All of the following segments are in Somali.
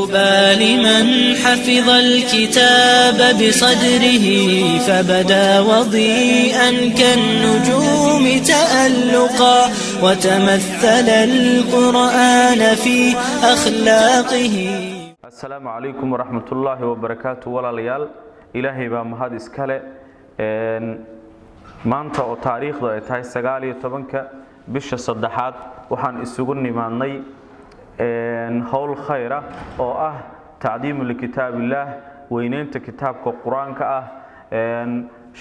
طوبى لمن حفظ الكتاب بصدره فبدا وضيئا كالنجوم تألقا وتمثل القرآن في أخلاقه. السلام عليكم ورحمة الله وبركاته. ولا ليال إلهي بمهاد إسكاله maanta oo taariikhdu ay tahay 19 bisha saddexaad waxaan isugu nimaanay hawl khayr ah oo ah tacdiimul kitaabillah weyneynta kitaabka quraanka ah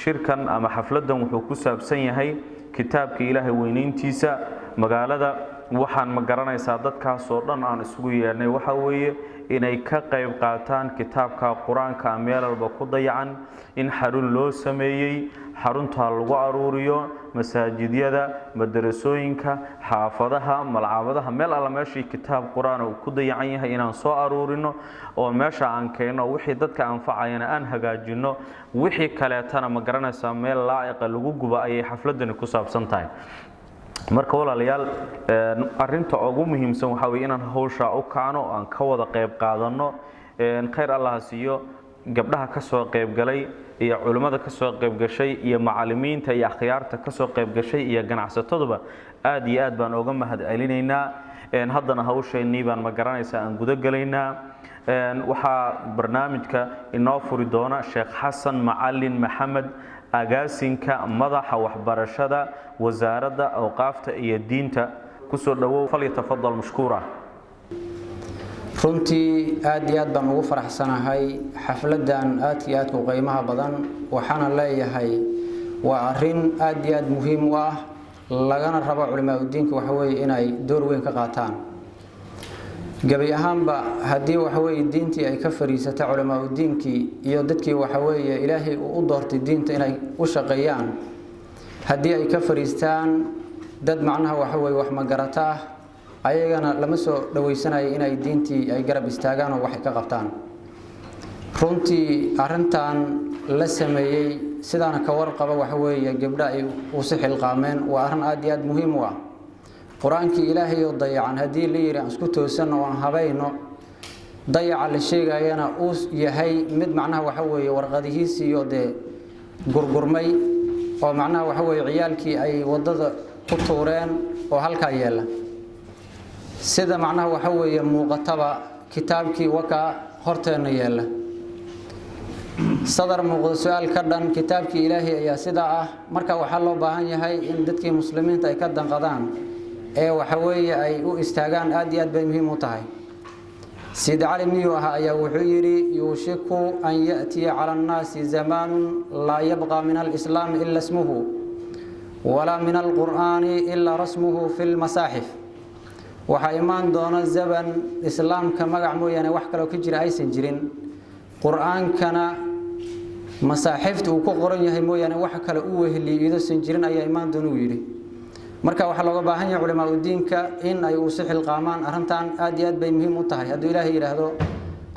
shirkan ama xafladan wuxuu ku saabsan yahay kitaabka Ilaahay weyneyntiisa magaalada waxaan ma garanaysaa dadkaas oo dhan aan isugu yeernay waxa weeye inay ka qayb qaataan kitaabka quraanka meel walba ku dayacan in xarun loo sameeyay xarunta lagu aruuriyo masaajidyada madrasooyinka xaafadaha malcabadaha meel alla meeshii kitaab quraan uu ku dayacan yahay inaan soo aruurino oo meesha aan keenno wixii dadka anfacayna aan hagaajino wixii kale tana ma garanaysaa meel laa'iq lagu guba ay xafladani ku saabsan tahay. marka walaalayaal arinta ugu muhiimsan waxa weeye inaan hawsha u kaano aan ka wada qayb qaadano khayr Allah siiyo gabdhaha ka soo qayb galay iyo culimada ka soo qayb gashay iyo macallimiinta iyo akhyaarta ka soo qayb gashay iyo ganacsatadaba aad iyo aad baan uga mahadcelinaynaa haddana hawsheennii baan ma garanaysaa aan guda galaynaa waxa barnaamijka inoo furi doona Sheekh Xasan Macallin Maxamed agaasinka madaxa waxbarashada wasaaradda awqaafta iyo diinta ku soo dhawow falyatafadal mashkuura. runtii aad iyo aad baan ugu faraxsanahay xafladan aad iyo aad u qiimaha badan waxaana leeyahay waa arin aad iyo aad muhiim u ah lagana rabo culimada diinka waxa weeye inay door weyn ka qaataan gabi ahaanba hadii waxa weeye diintii ay ka fariisata culimada diinkii iyo dadkii waxa weeye Ilaahay u doortay diinta inay u shaqeeyaan hadii ay ka fariistaan dad macnaha waxa weeye wax ma garata ayagana lama soo dhaweysanayo inay diintii ay garab istaagaan oo wax ka qabtaan. runtii arintan la sameeyay sidaan ka warqaba waxa weeye gabdha ay u sixil qaameen waa arin aad iyo aad muhiim u ah quraankii Ilaahay oo dayacan hadii la yiri aan isku toosan oo aan habayno dayaca la sheegayana uu yahay mid macnaha waxa weeye warqadihiisa iyo gurgurmay oo macnaha waxa weeye ciyaalkii ay wadada ku tuureen oo halka yeela sida macnaha waxa weeye muuqataba kitaabkii waka horteena yeela sadar muuqdo su'aal ka dhan kitaabkii Ilaahay ayaa sida ah marka waxa loo baahan yahay in dadkii muslimiinta ay ka danqadaan ee waxa weeye ay u istaagaan aad iyo aad bay muhiim u tahay. سيد علي ميوها ayaa wuxuu yiri yushiku an yati ala an-nas zaman la yabqa min al-islam illa ismuhu wala min al-Qur'an illa rasmuhu fil masahif waxa iman doona zaman islaamka magac mooyane wax kale oo ka jira aysan jirin qur'aankana masahiftu uu ku qoran yahay mooyane wax kale uu weheliyo san jirin ayaa iman doona uu yiri marka waxa looga baahan yahay culimada diinka in ay u sixil qaamaan arintan aad iyo aad bay muhiim u tahay haduu Ilaahay yiraahdo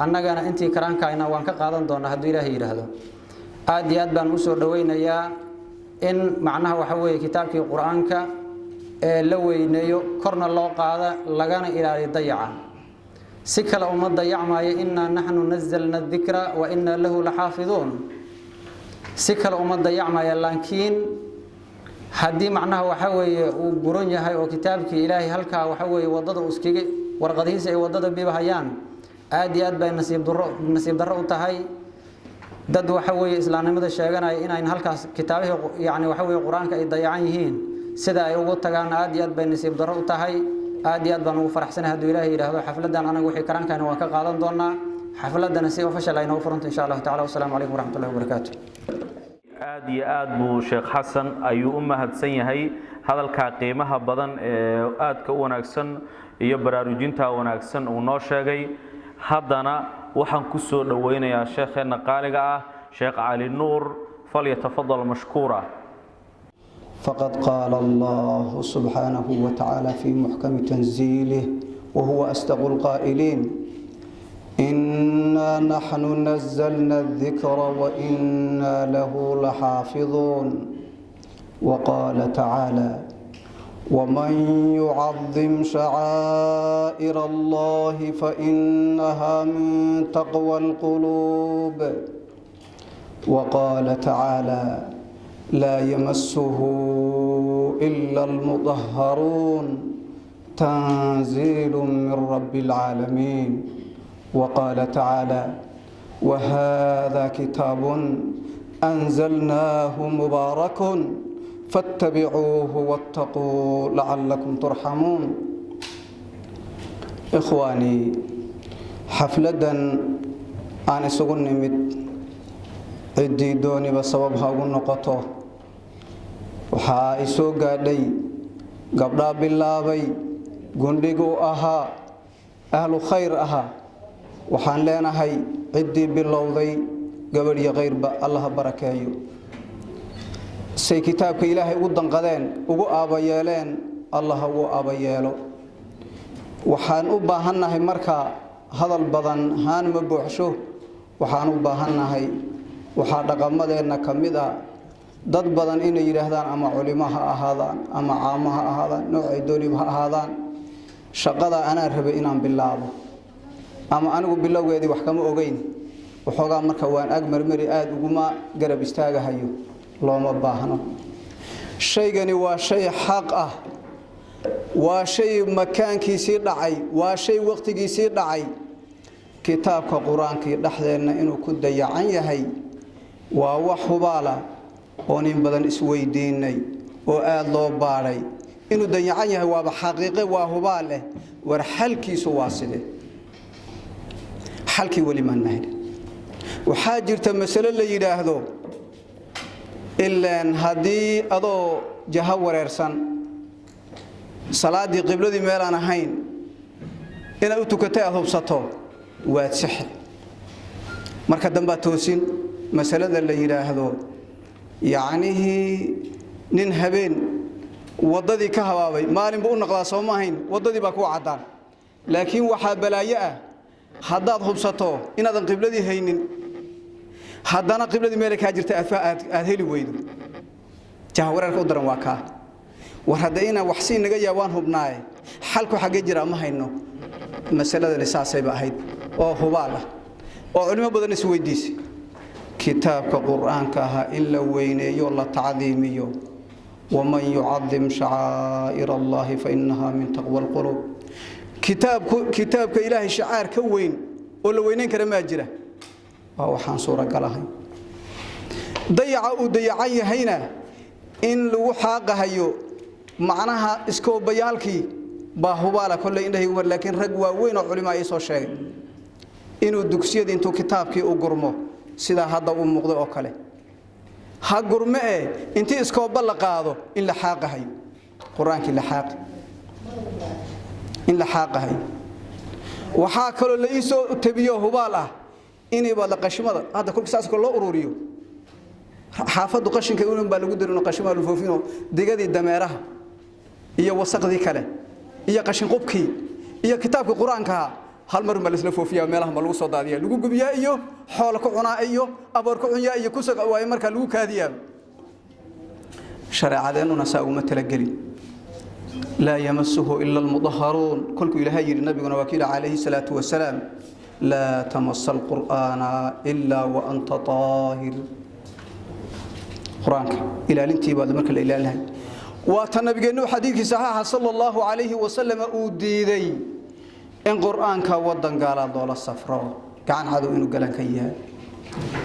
annagana intii karaankaayna waan ka qaadan doonaa haduu Ilaahay yiraahdo aad iyo aad baan u soo dhaweynayaa in macnaha waxa weeye kitaabkii quraanka ee la weyneeyo korna loo qaada lagana ilaaliyo dayaca si kala uma dayacmaayo inna nahnu nazzalna dhikra wa inna lahu lahaafidun si kala uma dayacmaayo laakiin hadii macnaha waxa weeye uu guran yahay oo kitaabkii Ilaahay halka waxa weeye wadada uskiga warqadihiisa ay wadada bibahayaan aad iyo aad bay nasiib darro u tahay dad waxa weeye islaamnimada sheeganay inay halkaas kitaabaha yaani waxa weeye quraanka ay dayacan yihiin sida ay ugu tagaan aad iyo aad bay nasiib darro u tahay aad iyo aad baan ugu faraxsanahay haduu Ilaahay yiraahdo xafladan anagu wixii karaankaana waan ka qaadan doonaa xafladana si official ay noo furanto insha Allah ta'ala. Wassalaamu alaykum warahmatullahi wabarakatuh. aad iyo aad buu Sheekh Xasan ayuu u mahadsan yahay hadalka qiimaha badan ee aad ka wanaagsan iyo baraarujinta wanaagsan uu noo sheegay haddana waxaan ku soo dhaweynayaa sheekheena qaaliga ah Sheekh Cali Nuur falyatafadal mashkuura. فقد قال الله سبحانه وتعالى في محكم تنزيله وهو أصدق القائلين إنا نحن نزلنا الذكر وإنا له لحافظون وقال تعالى ومن يعظم شعائر الله فإنها من تقوى القلوب. وقال تعالى لا يمسه إلا المطهرون تنزيل من رب العالمين. وقال تعالى وهذا كتاب أنزلناه مبارك فاتبعوه واتقوا لعلكم ترحمون. إخواني حفلة أنا سقول نمت عدي دوني بسببها ونقطه وحائسو قادي قبل بالله قندقوا أهل خير وحان لنا هاي عدي بالله قبل يغير الله بركاته سي كتابك إلهي ودن قدين وقو آبايالين الله هو آبايالو وحان أباهنهي مركا هذا البضن هان مبوحشو وحان أباهنهي وحان رقمدين كمدا dad badan inay yiraahdaan ama culimaha ahaadaan ama caamaha ahaadaan noocay dooniba ahaadaan shaqada ana rabay inaan bilaabo ama anigu bilowgeedii wax kama ogeyn waxoogaa marka waan ag marmari aad uguma garab istaagahayo looma baahno shaygani waa shay xaq ah waa shay makaankiisii dhacay waa shay waqtigiisii dhacay kitaabka quraanka dhaxdeena inuu ku dayacan yahay waa wax hubaala oo nin badan isweydiinay oo aad loo baaray inuu dayacan yahay waa xaqiiqo waa hubaal war xalkiisu waa sidee xalkii wali ma nahay waxa jirta mas'ala la yiraahdo ilaa hadii adoo jaha wareersan salaadii qibladii meel aan ahayn ina u tukatay aad hubsato waa sax marka damba toosin mas'alada la yiraahdo يعني نين هبين وددي كهواوي مالين بو نقلا سو ما هين وددي با كو عدان لكن waxa balaayaa hadaad hubsato inaadan qibladii haynin hadana qibladii meel ka jirta aad heli weydo jahwararka u daran waa ka war hadayna wax si naga yaabaan hubnaay xalku xagee jira ma hayno mas'alada lisaasay ba ahayd oo hubaala oo culimo badan is weydiisay كتابك القرآن كها إلا وينيو الله تعظيميو ومن يعظم شعائر الله فإنها من تقوى القلوب كتابك إلهي شعائر كوين ولا وينين كرما جرا وهو حان سورة قالها ضيعي هنا إن لو حاقها يو معناها اسكو بيالكي باهوالا كل إنه هو لكن رجوا وين علماء يسوع شيء إنه دكسيد إنتو كتابك أقرمه sida hadda uu muuqdo oo kale ha gurmee intii iska bal qaado in la xaqahay quraanki la xaq in la xaqahay waxa kale la isoo tabiyo hubaal ah inay wada qashimada hadda kulka saas loo ururiyo xaafadu qashinka uu baa lagu dirino qashimada lu foofino digadii dameeraha iyo wasaqdii kale iyo qashin qubkii iyo kitaabka quraanka hal mar ma la foofiyaa meelaha ma lagu soo daadiyaa lagu gubiyaa iyo xoolo ku cunaa iyo aboor ku cunyaa iyo ku saqa way marka lagu kaadiyaa shariicadeenu saawuma talagelin la yamassuhu illa almudahharun kulku ilaahay yiri nabiguna wakiil alayhi salatu wasalaam la tamassal qur'ana illa wa anta tahir quraanka ilaalintii baad marka la ilaalihay wa tan nabigeenu xadiiski sahiha sallallahu alayhi wasallam uu diiday in quraanka wadan gaalaad loo safro gacan cadu inuu galan ka yahay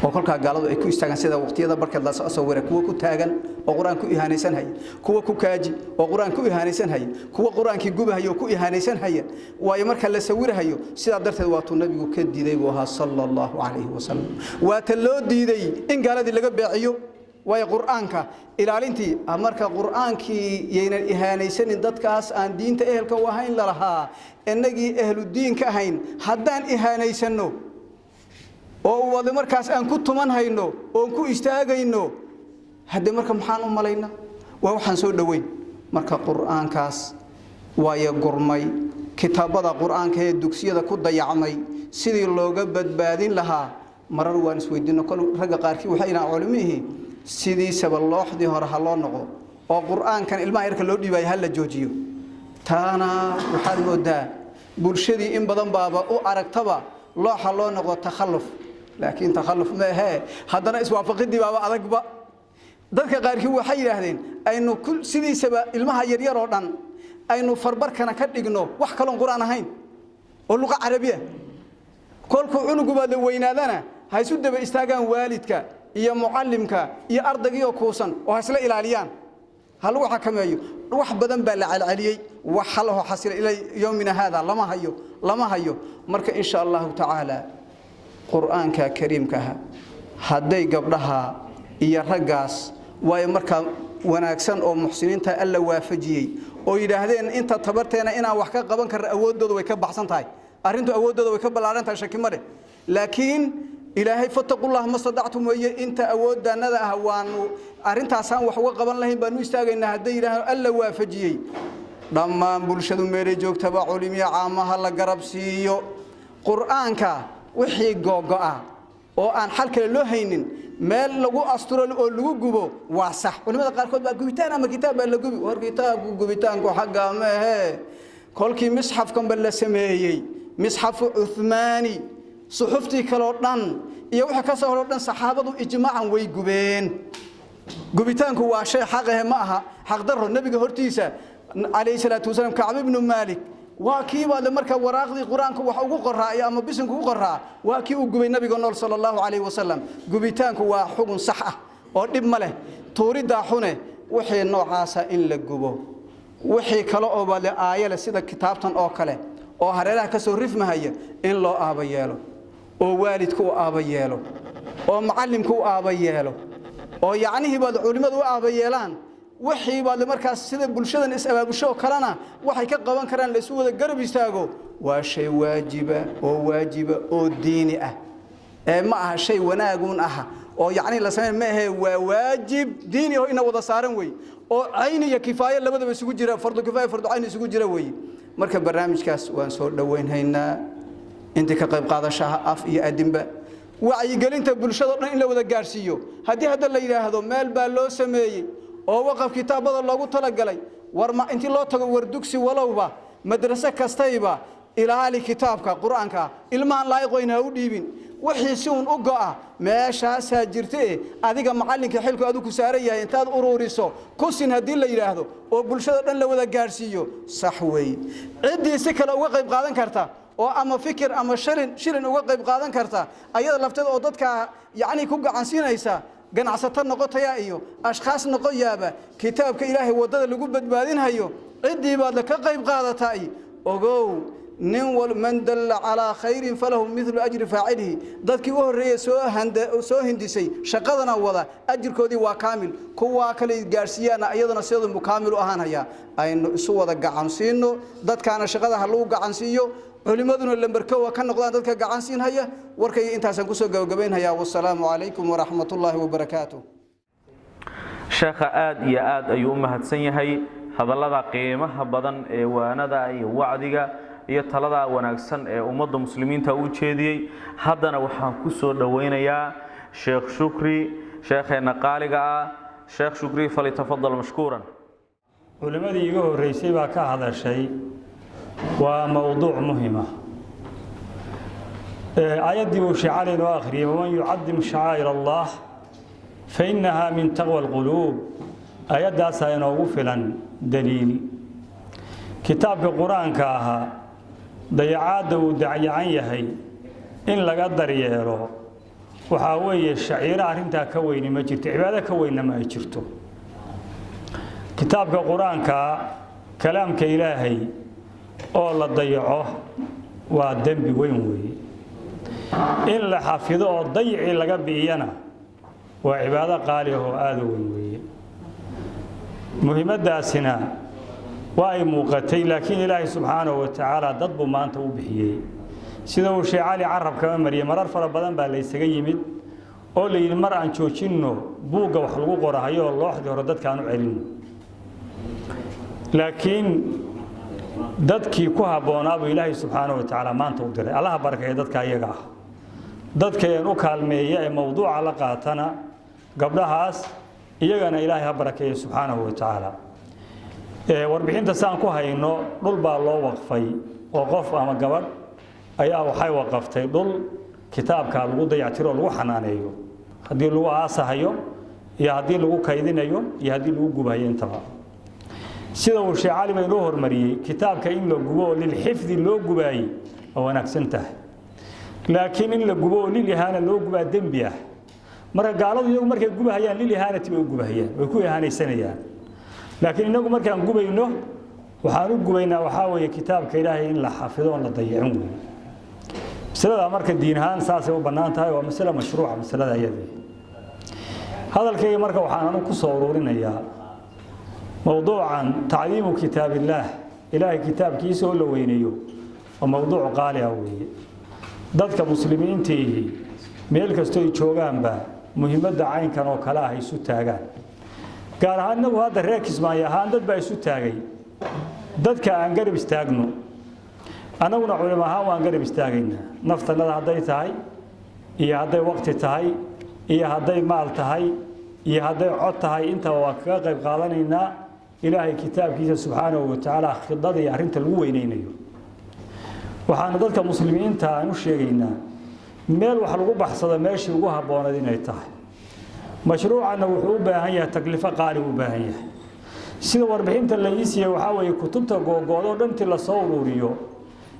oo kolka gaaladu ay ku istaagan sida waqtiyada barkad la soo weeray kuwa ku taagan oo quraanku ihaanaysan hay kuwa ku kaaji oo quraanku ihaanaysan hay kuwa quraankii gubahayo ku ihaanaysan hay way marka la sawirahayo sida darteed waa tuu nabigu ka diiday buu ahaa sallallahu alayhi wasallam waa ta loo diiday in gaaladii laga beeciyo way quraanka ilaalintii marka quraankii yeena ihaanaysan dadkaas aan diinta ehelka u ahayn la lahaa inagii ahlu diinka ahayn haddaan ihaanaysano oo wada markaas aan ku tuman hayno oo ku istaagayno hadda marka maxaan u malayna waa waxaan soo dhaweyn marka quraankaas way gurmay kitaabada quraanka ee dugsiyada ku dayacmay sidii looga badbaadin lahaa marar waan isweydiino kol raga qaarkii waxayna culimihii sidii sabab looxdii hore ha loo noqdo oo quraankan ilmaha yarka loo dhiibay hal la joojiyo taana waxaad moodaa bulshadii in badan baaba u aragtaba loo xaloo noqdo takhalluf laakiin takhalluf ma aha haddana iswaafaqidii baaba adagba dadka qaarkii waxay yiraahdeen aynu sidiisaba ilmaha yar yar oo dhan aynu farbarkana ka dhigno wax kale oo quraan ahayn oo luqad carabiya kolku cunugu baad weynaadana ha isu daba istaagaan waalidka iyo muallimka iyo ardayga kuusan oo isla ilaaliyaan hal waxa kameeyo wax badan baa la calcaliyay wax hal oo xasil ilaa yoomina hada lama hayo marka insha Allah ta'ala quraanka kariimka haday gabdhaha iyo ragaas way marka wanaagsan oo muxsiniinta alla waafajiyay oo yiraahdeen inta tabarteena inaan wax ka qaban karo awoodooda way ka baxsan tahay arintu awoodooda way ka balaaran tahay shaki ma leh laakiin ilaahay fataqullah masadactum way inta awoodanada ah waanu arintaasan wax uga qaban lahayn baanu istaagaynaa haday ilaahay alla waafajiyay dhammaan bulshadu meelay joogtaba culimiya caamaha la garab siiyo quraanka wixii googo'a oo aan xal kale loo haynin meel lagu asturo oo lagu gubo waa sax culimada qaar kood baa gubitaan ama kitaab la gubi war kitaabku gubitaanku xaga ma aha kolkii misxafkan bal la sameeyay misxaf Uthmani suxufti kale dhan iyo waxa ka soo hor dhan saxaabadu ijmaacan way gubeen gubitaanku waa shay xaq ah ma aha xaq daro nabiga hortiisa alayhi salatu wasallam Ka'b ibn Malik waa kiiba marka waraaqdi quraanka wax ugu qoraa ama bisinku ugu qoraa waa kii uu gubay nabiga nool sallallahu alayhi wasallam gubitaanku waa xugun sax ah oo dib ma leh tuurida xune wixii noocaasa in la gubo wixii kale oo bale aayada sida kitaabtan oo kale oo hareeraha ka soo rifmahaya in loo aaba yeelo oo waalidku u aaba yeelo oo macallimku u aaba yeelo oo yaanihi baad culimadu u aaba yeelaan wixii baad markaas sida bulshadan is abaabusho kalena waxay ka qaban karaan la isu wada garab istaago waa shay waajiba oo diini ah ma aha shay wanaagun ah oo yaani la sameeyay ma aha waa waajib diini oo ina wada saaran way oo ayni iyo kifaaya labadaba isugu jira fardu kifaaya fardu ayni isugu jira way marka barnaamijkaas waan soo dhaweynhaynaa inta ka qayb qaadashaha af iyo adinba wacyi gelinta bulshada dhan in la wada gaarsiiyo hadii hadda la yiraahdo meel baa loo sameeyay oo waqaf kitaabada loogu talagalay war ma intii loo tago war dugsi walowba madrasa kastayba ilaali kitaabka quraanka ilmahan laayqoyna u dhiibin wixii si uun u go'a meeshaas jirtay adiga macallinka xilku aad ku saaran yahay intaad ururiso kusin hadii la yiraahdo oo bulshada dhan la wada gaarsiiyo sax way cidii si kale uga qayb qaadan karta oo ama fikir ama shirin uga qayb qaadan karta ayada lafteeda oo dadka yaani ku gacansiinaysa ganacsato noqotaya iyo ashxaas noqoyaaba kitaabka ilaahay wadada lagu badbaadinayo cidii baad ka qayb qaadatay ogow nin wal man dalla ala khayrin falahu mithlu ajri fa'ilihi dadkii u horeeyay soo hindisay shaqadana wada ajirkoodii waa kaamil kuwa kale gaarsiiyana ayadana sidoo mukaamil u ahaanaya aynu isu wada gacansiino dadkaana shaqada ha lagu gacansiiyo culimaduna lambarka waa ka noqdaan dadka gacansiinaya warkay intaasan ku soo gabagabeynaya wassalaamu alaykum wa rahmatullahi wa barakaatuh sheekha aad iyo aad ayuu u mahadsan yahay hadallada qiimaha badan ee waanada iyo wacdiga iyo talada wanaagsan ee ummadda muslimiinta u jeediyay haddana waxaan ku soo dhaweynayaa sheekh Shukri sheekheena qaaliga ah sheekh Shukri falitafadal mashkuuran culimadii iga horeysay baa ka hadashay waa mawduuc muhiim ah ayadii uu shacalin oo akhriyay man yu'addim sha'air Allah fa innaha min taqwa alqulub ayadaas ay noogu filan daliil kitaabka quraanka aha dayacaada uu dacyan yahay in laga daryeelo waxa weeye shaciira arinta ka weyn ma jirto cibaado ka weyn ma jirto kitaabka quraanka kalaamka ilaahay oo la dayaco waa dambi weyn weeye in la xafido oo dayici laga bixiyana waa cibaado qaali ah oo aad u weyn weeye muhiimadaasina waa muuqatay laakiin ilaahay subhanahu wa ta'ala dad buu maanta u bixiyay sida uu Sheekh Ali Carab ka mariyay marar fara badan baa la isaga yimid oo la yiri mar aan joojino buuga wax lagu qorahayo looxdii hore dadka aanu celin laakiin dadkii ku haboonaa ilaahay subhanahu wa ta'ala maanta u diray Allah barakayo dadka ayaga dadka u kaalmeeyay ee mawduuca la qaatana gabdhahaas iyagana ilaahay ha barakeeyo subxaanahu wa tacaala warbixinta saan ku hayno dhul baa loo waqfay oo qof ama gabadh ayaa waxay waqaftay dhul kitaabka lagu dayactiro lagu xanaaneeyo haddii lagu aasahayo iyo haddii lagu kaydinayo iyo haddii lagu gubayo intaba sida uu Sheekh Cali inoo hormariyay kitaabka in la gubo lil xifdi loo gubaayay oo wanaagsan tahay laakiin in la gubo lil ihaana loo gubaa dambi ah marka gaaladu iyagu markay gubahayaan lil ihaanati way gubahayaan way ku ihaanaysanayaan laakiin inagu markaan gubayno waxaan u gubaynaa waxa weeye kitaabka Ilaahay in la xafido oo la dayacin weey masalada marka diin ahaan saas ay u banaan tahay waa mas'ala mashruuca masalada ayadii hadalkayga marka waxaan ku soo ururinayaa موضوعا تعليم كتاب الله إلهي كتاب كيسو لو وينيو وموضوع قالي أوي dadka muslimiintii meel kasto ay joogaan ba muhiimada caynkan oo kala ah isu taagaan gaar ahaan nagu hadda reer Kismaayo ahaan dad baa isu taagay dadka aan garab istaagno anaguna culimo ahaan waan garab istaagayna naftanada haday tahay iyo haday waqti tahay iyo haday maal tahay iyo haday cod tahay inta waa ka qayb qaadanaynaa ilaahay kitaabkiisa subxaanahu wa tacaala khidada iyo arrinta lagu weyneynayo waxaan dadka muslimiinta aan u sheegaynaa meel wax lagu baxsado meeshii ugu habboonad inay tahay mashruucana wuxuu u baahan yahay taklifo qaali u baahan yahay sida warbixinta la yiisiyo waxa weeye kutubta googoodo dhantii la soo ururiyo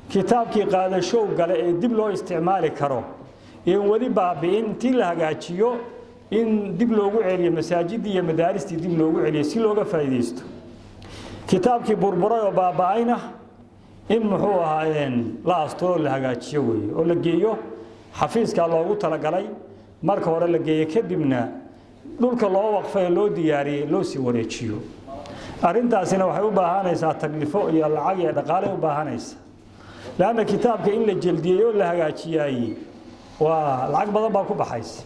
kitaabkii qaadasho gale ee dib loo isticmaali karo iyo wali baabiin tii la hagaajiyo in dib loogu celiyo masaajid iyo madaaristii dib loogu celiyo si looga faa'iideysto kitaabkii burburay oo baabaayna in muxuu ahaayeen la asturo la hagaajiyo weeye oo la geeyo xafiiska loogu talagalay marka hore la geeyo kadibna dhulka loo waqfay loo diyaariyay loo sii wareejiyo arintaasina waxay u baahanaysaa taklifo iyo lacag iyo dhaqaale u baahanaysaa laana kitaabka in la jeldiyo la hagaajiyay waa lacag badan baa ku baxaysa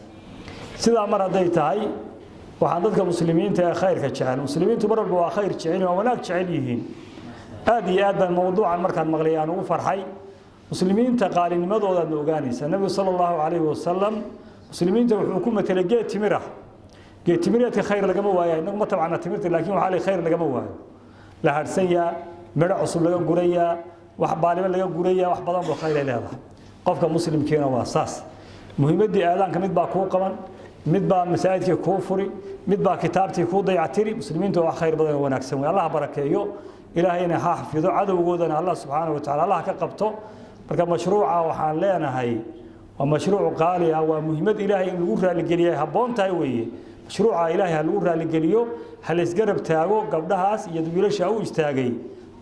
sida mar haday tahay waxaan dadka muslimiinta ee khayrka jecel muslimiintu marba waa khayr jecel oo wanaag jecel yihiin aad iyo aad baan mawduucan markaan maqlay aan ugu farxay muslimiinta qaalinimadooda aad ogaanaysa nabiga sallallahu alayhi wasallam muslimiinta wuxuu ku metelay geed timireedka khayr lagama waayo inagu ma tabcana timirta laakiin waxa ay khayr lagama waayo la harsanya mara cusub laga guraya wax baaliba laga guraya wax badan oo khayr leedahay qofka muslimkiina waa saas muhiimadii aadaanka mid baa ku qaban mid baa masaajidka ku furi mid baa kitaabtii ku dayactiri muslimiintu waa khayr badan oo wanaagsan Allah barakeeyo ilaahayna ha xafido cadawgoodana Allah subhanahu wa ta'ala Allah ka qabto marka mashruuca waxaan leenahay waa mashruuc qaali ah waa muhiimad ilaahay in lagu raali geliyo habboon tahay weeye mashruuca ilaahay lagu raali geliyo hal isgarab taago gabdhahaas iyo wiilasha u istaagay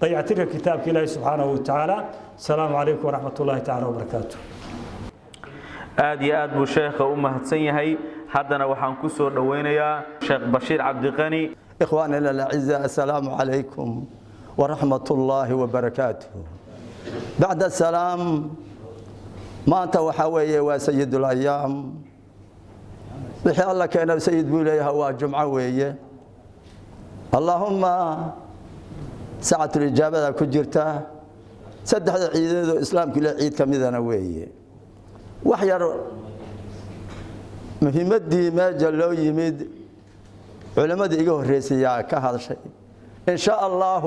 dayactirka kitaabka ilaahay subhanahu wa ta'ala salaamu alaykum wa rahmatullahi ta'ala wa barakatuh aad iyo aad buu sheekha u mahadsan yahay haddana waxaan ku soo dhaweynayaa sheekh Bashiir Cabdi Qani إخواننا الأعزاء السلام عليكم ورحمة الله وبركاته بعد السلام ما أنت وحوي وسيد الأيام بحي الله كان سيد بوليها وجمعة ويه اللهم ساعة الإجابة كجرته سدح العيد الإسلام كل عيد كمذنا ويه وحير مهمتي ما جلو يمد علماء إيجو الرئيسية كهذا الشيء إن شاء الله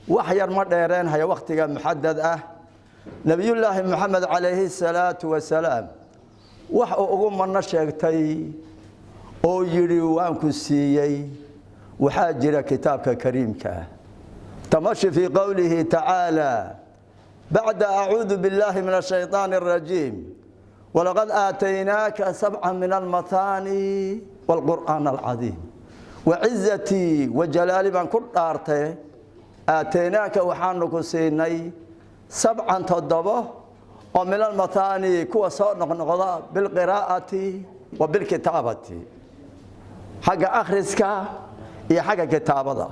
وحير ما ديرين هي وقتها محدد نبي الله محمد عليه الصلاة والسلام وحقوق من شيغتي أو يري وانكسيي وحاجر كتابك كريمك تمشي في قوله تعالى بعد أعوذ بالله من الشيطان الرجيم ولقد آتيناك 7 من المثاني والقرآن العظيم وعزتي وجلالي بان كل دارته آتيناك وحانك سيني 7 تضبه ومن المثاني كوا صار نقضى بالقراءة وبالكتابة حق أخرسك هي حق كتابة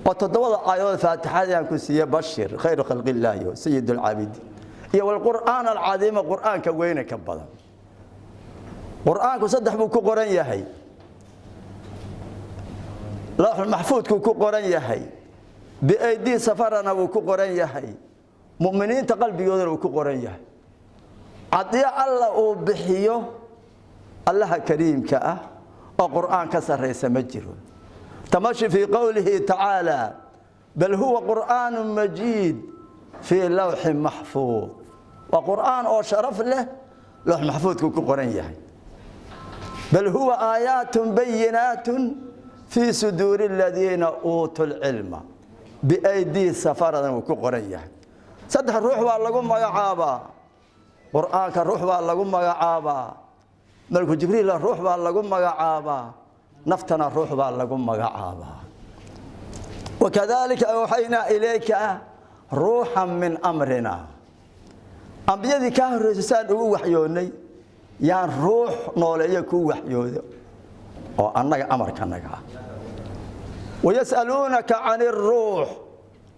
وتضبط آيات الفاتحة ينكسي بشر خير خلق الله سيد العابدين هي والقرآن العظيم القرآن كوين كبدا قرآن كصدح بكو قرآن يهي لوح المحفوظ كو قرآن يهي بأيدي سفرنا وكو قرآن يهي مؤمنين تقلب يودر وكو قرآن يهي عطية الله وبحيه الله كريم كأه وقرآن كسر يسمجره تمشي في قوله تعالى بل هو قرآن مجيد في لوح محفوظ وقرآن أو شرف له لوح محفوظ كقرآن بل هو آيات بينات في صدور الذين أوتوا العلم بأيدي سفرة وكقرآن صدح الروح والله مغعابا قرآن الروح والله مغعابا ملك جبريل الروح والله مغعابا نفتنا الروح والله مغعابا وكذلك أوحينا إليك روحا من أمرنا أنبياء كانوا رسالة وحيوني يعني روح نولي كو وحيود أو أنك أمرك أنك ويسألونك عن الروح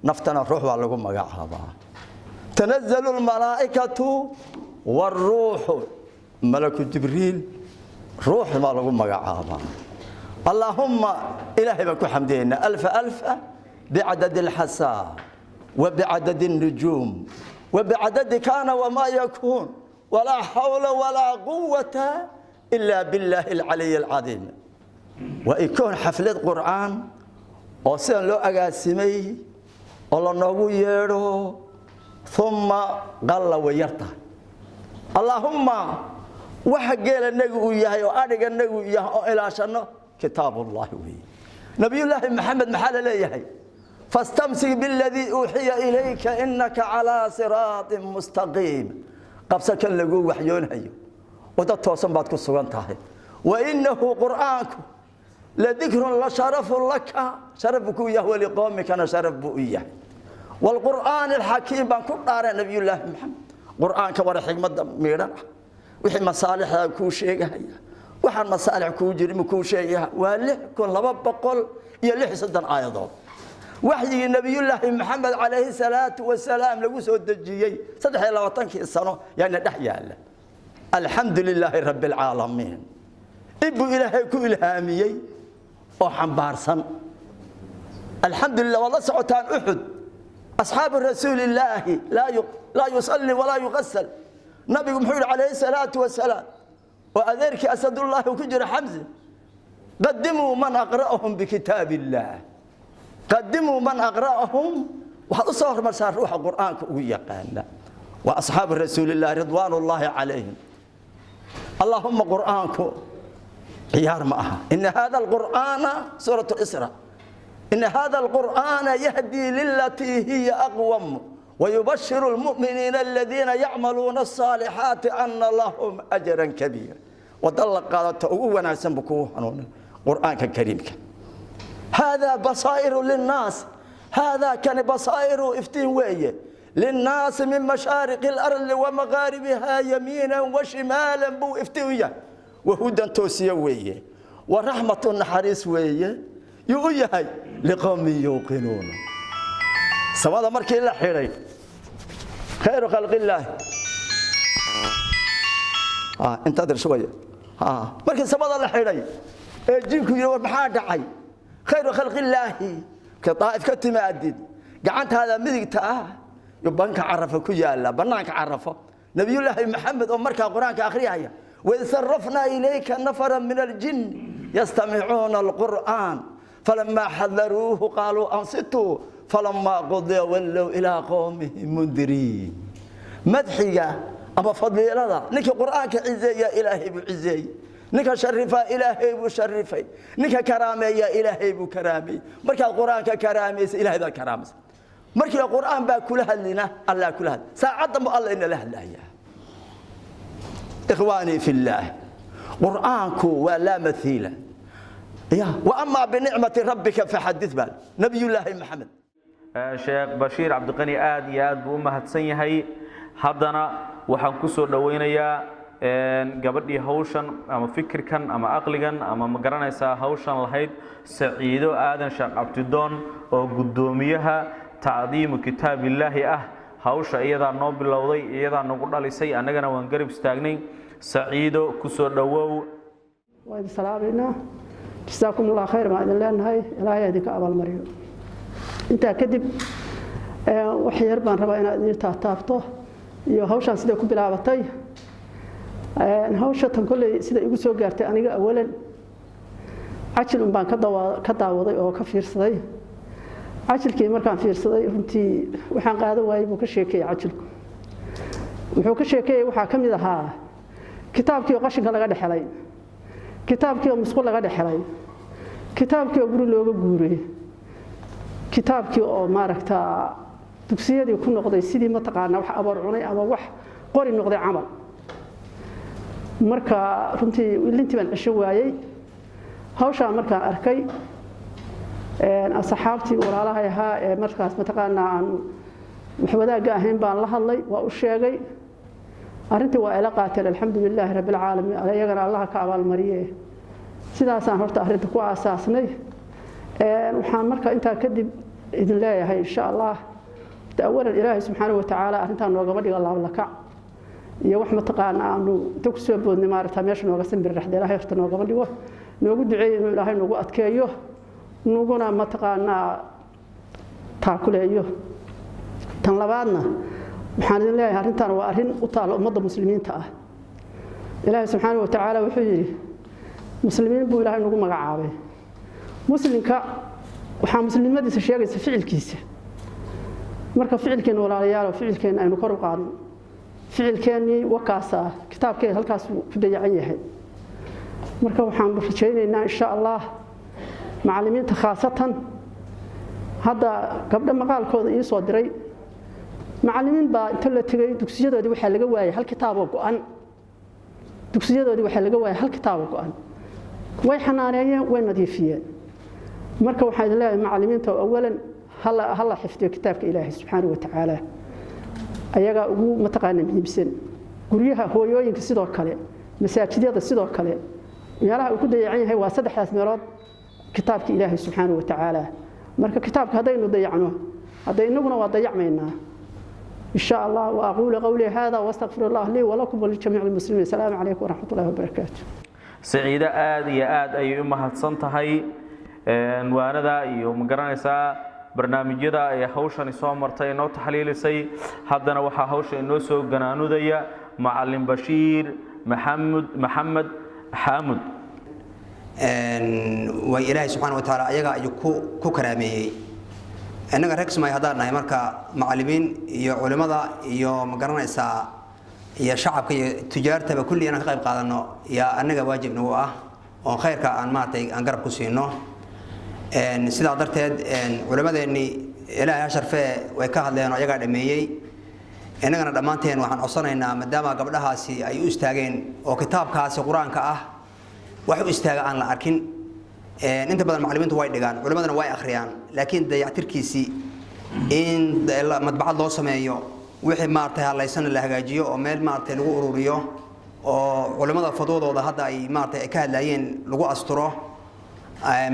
نفتنا الروح والله مغعابا تنزل الملائكة والروح ملك جبريل روح والله مغعابا اللهم إلهي بكو حمدين ألف ألف بعدد الحساء وبعدد النجوم وبعدد كان وما يكون ولا حول ولا قوة إلا بالله العلي العظيم ويكون حفلة قرآن وسين لو أقاسمي الله نوو يرو ثم قال ويرته اللهم وحقيل النجو إياه وأرق النجو إياه إلى شنو كتاب الله وهي نبي الله محمد محل ليه فاستمسك بالذي أوحي إليك إنك على صراط مستقيم قبسك اللقو وحيون هيو وده توسن بعد كسوان تاهي وإنه قرآنك لذكر لشرف لك شرفك إياه ولقومك أنا شرف إياه والقرآن الحكيم بان كل دار نبي الله محمد قرآنك ورا حكمة ميرا وحي مصالح كو شيء هيا waxaan masaalix ku jirin ku sheegayaa waa 6200 iyo 60 aayadood waxyi nabiyullaahi maxamed calayhi salaatu wasalaam lagu soo dajiyay 23 sano yaana dhax yaala alxamdulillaahi rabbil aalamiin ibu ilaahay ku ilhaamiyay oo xambaarsan alxamdulillah wala socotaan uhud ashaab rasuulillaahi la yusalli wala yughsal nabigu muxuu calayhi salaatu wasalaam وأذيرك أسد الله وكجر حمزة قدموا من أقرأهم بكتاب الله قدموا من أقرأهم وهذا صار مسار روح القرآن ويقال وأصحاب الرسول الله رضوان الله عليهم اللهم قرآنك عيار معها إن هذا القرآن سورة الإسراء إن هذا القرآن يهدي للتي هي أقوم ويبشر المؤمنين الذين يعملون الصالحات أن لهم أجرا كبيرا وضل قالت وانا سنبكوه قرآن الكريم هذا بصائر للناس هذا كان بصائر افتين ويه للناس من مشارق الأرض ومغاربها يمينا وشمالا بو افتوية وهدى توسية ويه ورحمة النحريس ويه يؤيه لقوم يوقنون سواء مركي الله حيري خير خلق الله انتظر شوية مركي سواء الله حيري جيبكم يقول محاد عي خير خلق الله كطائف كتمادد قعنت هذا مذقته يبانك عرفه كيالا بنانك عرفه نبي الله محمد أمرك قرآنك آخريها وإذ صرفنا إليك نفرا من الجن يستمعون القرآن فلما حذروه قالوا أنصتوا فلما قضي ولوا إلى قومهم منذرين مدحية أما فضل الله نك قرآنك عزي يا إلهي بعزي نك شرفا إلهي بشرفي نك كرامي يا إلهي بكرامي مركا قرآنك كرامي إلهي ذا كرامي مركا القرآن با كلها لنا الله كلها ساعد الله إن له الله إخواني في الله قرآنك ولا مثيل وأما بنعمة ربك فحدث بال نبي الله محمد شيخ بشير عبد القني آد ياد بأمة هتسنيهي هذانا وحنكسر دوينيا gabadhii hawshan ama fikirkan ama aqligan ama magaranaysa hawshan lahayd Saciido Aadan Sheekh Abdidoon oo gudoomiyaha taadiimu kitaabillahi hawsha iyada noo bilowday iyada nagu dhalisay anagana waan garab istaagnay Saciido ku soo dhawow waa salaamina jazakumullahu khayr ma idin leenahay ilaahay idinka abal mariyo inta kadib wax yar baan rabaa inaad idin taabto iyo hawshan sida ku bilaabatay hawsha tan kulay sida igu soo gaartay aniga awalan cajil baan ka daawaday oo ka fiirsaday cajilkii markaan fiirsaday runtii waxaan qaadan waayay buu ka sheekay cajilku wuxuu ka sheekay waxa kamid ahaa kitaabkii qashinka laga dhaxlay kitaabkii musqul laga dhaxlay kitaabkii guri looga guuray kitaabkii oo maaragta dugsiyadii ku noqday sidii ma taqaana wax abar cunay ama wax qori noqday amal marka runtii ilintii baan cisho waayay hawsha markaan arkay asxaabtii walaalaha ahaa ee markaas ma taqaana aan wax wadaaga ahayn baan la hadlay waa u sheegay arintii waa ila qaateen alxamdulillaah rabbil caalamiin ayagana allah ka abaal mariyay sidaasaan horta arinta ku aasaasnay waxaan marka inta kadib idin leeyahay insha Allah awwalan ilaahay subhanahu wa ta'ala arintan nooga dhiga laab la kac iyo wax ma taqaana aanu inta ku soo boodnay maarta meesha nooga sanbir raxda ilaahay horta nooga dhigo noogu duceeyo inuu ilaahay noogu adkeeyo nooguna ma taqaana taakuleeyo tan labaadna waxaan idin leeyahay arintan waa arin u taal ummadda muslimiinta ah ilaahay subhanahu wa ta'ala wuxuu yiri muslimiin buu ilaahay nagu magacaabay muslimka waxa muslimadiisa sheegaysa ficilkiisa marka ficilkeen walaalayaal ficilkeen aynu kor u qaadno ficilkeeni wakaasa kitaabkeen halkaas ku dayacan yahay marka waxaan rajaynaynaa insha Allah macallimiinta khaasatan hadda gabdha maqaalkooda ii soo diray macallimiin baa inta la tagay dugsiyadoodii waxa laga waayay hal kitaab oo go'an dugsiyadoodii waxa laga waayay hal kitaab oo go'an way xanaaneeyeen way nadiifiyeen marka waxa ay leeyahay macallimiinta awalan hal xifdiyo kitaabka ilaahay subhanahu wa ta'ala ayaga ugu mataqaana muhiimsan guriyaha hooyooyinka sidoo kale masaajidada sidoo kale meelaha uu ku dayacan yahay waa saddexdaas meelood kitaabka ilaahay subhanahu wa ta'ala marka kitaabka hadaynu dayacno hadaynaguna waa dayacmaynaa insha Allah wa aqulu qawli hada wa astaghfirullah li wa lakum wa li jami'il muslimin assalamu alaykum wa rahmatullahi wa barakatuh saciida aad iyo aad ay u mahadsan tahay waanada iyo magaranaysaa barnaamijyada ay hawshan soo martay inoo taxliilisay haddana waxa hawsha inoo soo ganaanudaya macallin Bashiir Maxamed Xaamud wa ilaahay subhanahu wa ta'ala ayaga ay ku karaameeyay anaga regsmay hadanahay marka macallimiin iyo culimada iyo magaranaysaa iyo shacabka iyo tijaartaba kulli inaan ka qayb qaadano ya anaga waajibna u ah oo khayrka aan maartay aan garab ku siino sida darteed culimadeeni ilaahay sharfee way ka hadleen ayaga dhameeyay inagana dhamaanteen waxaan codsanaynaa maadaama gabdhahaasi ay u istaageen oo kitaabkaasi quraanka ah wax u istaaga aan la arkin inta badan macallimiintu way dhigaan culimadana way akhriyaan laakiin dayactirkiisi in madbacad loo sameeyo wixii maartay halaysan la hagaajiyo oo meel maartay lagu ururiyo oo culimada fadwadooda hadda ay maartay ka hadlayeen lagu asturo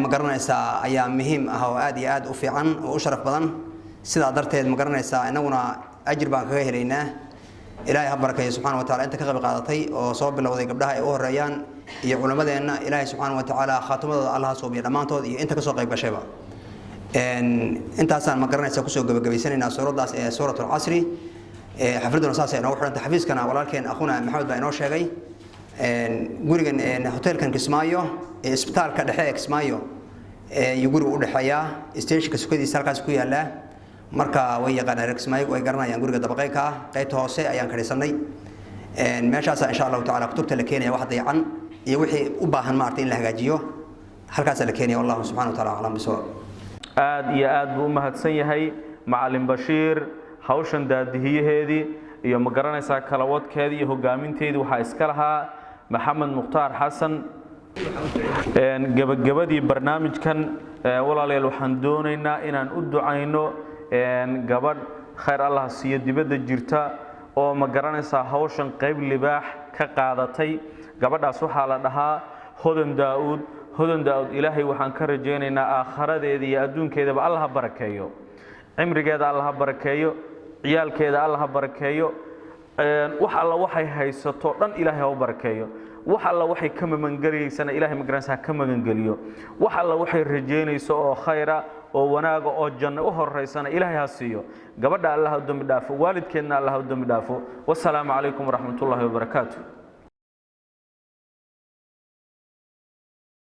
ma garanaysaa ayaa muhiim ah oo aad iyo aad u fiican oo u sharaf badan sida darteed ma garanaysaa inaguna ajir baan kaga helaynaa ilaahay ha barakeeyo subhanahu wa ta'ala inta ka qayb qaadatay oo soo bilowday gabdhaha ay u horeeyaan iyo culimadeena ilaahay subhanahu wa ta'ala khaatimada Allah soo biyo dhamaantood iyo inta ka soo qayb gashayba intaasaan ma garanaysaa ku soo gabagabaysanayna suuradaas ee suuratul asri xafladuna saas ay noo xiranta xafiiskana walaalkeen akhuna Maxamed baa inoo sheegay gurigan hotelkan Kismaayo isbitaalka dhexe Kismaayo iyo guriga u dhaxeeya stationka sukadiisa halkaas ku yaala marka way yaqaanaan Kismaayo way garanayaan guriga dabaqeynka qaybta hoose ayaan karisanay meeshaas insha Allah ta'ala kutubta la keenaya wax dayacan iyo wixii u baahan maartay in la hagaajiyo halkaas la keenaya Allah subhanahu wa ta'ala aalam bisoo aad iyo aad buu mahadsan yahay macallin Bashiir hawshan daadihiyeedii iyo ma garanaysaa kala wadkeedii iyo hogaaminteedii waxa iska lahaa Maxamed Mukhtaar Xasan gabagabadii barnaamijkan walaalayaal waxaan doonaynaa inaan u ducayno gabadh khayr Allah siiyo dibadda jirta oo ma garanaysaa hawshan qayb libaax ka qaadatay gabadhaas waxa la dhahaa Hodan Daawud ilaahay waxaan ka rajaynaynaa aakhiradeeda iyo adduunkeedaba Allah ha barakeeyo cimrigeeda Allah ha barakeeyo ciyaalkeeda Allah ha barakeeyo wax alla waxay haysato dhan ilaahay ha u barakeeyo wax alla waxay ka magangaliyaysan ilaahay magaranaysaa ka magangeliyo wax alla waxay rajaynayso oo khayra oo wanaaga oo janno u horeysana ilaahay ha siiyo gabadha Allah ha u dambi dhaafo waalidkeedna Allah ha u dambi dhaafo wassalaamu calaykum waraxmatullaahi wabarakaatuh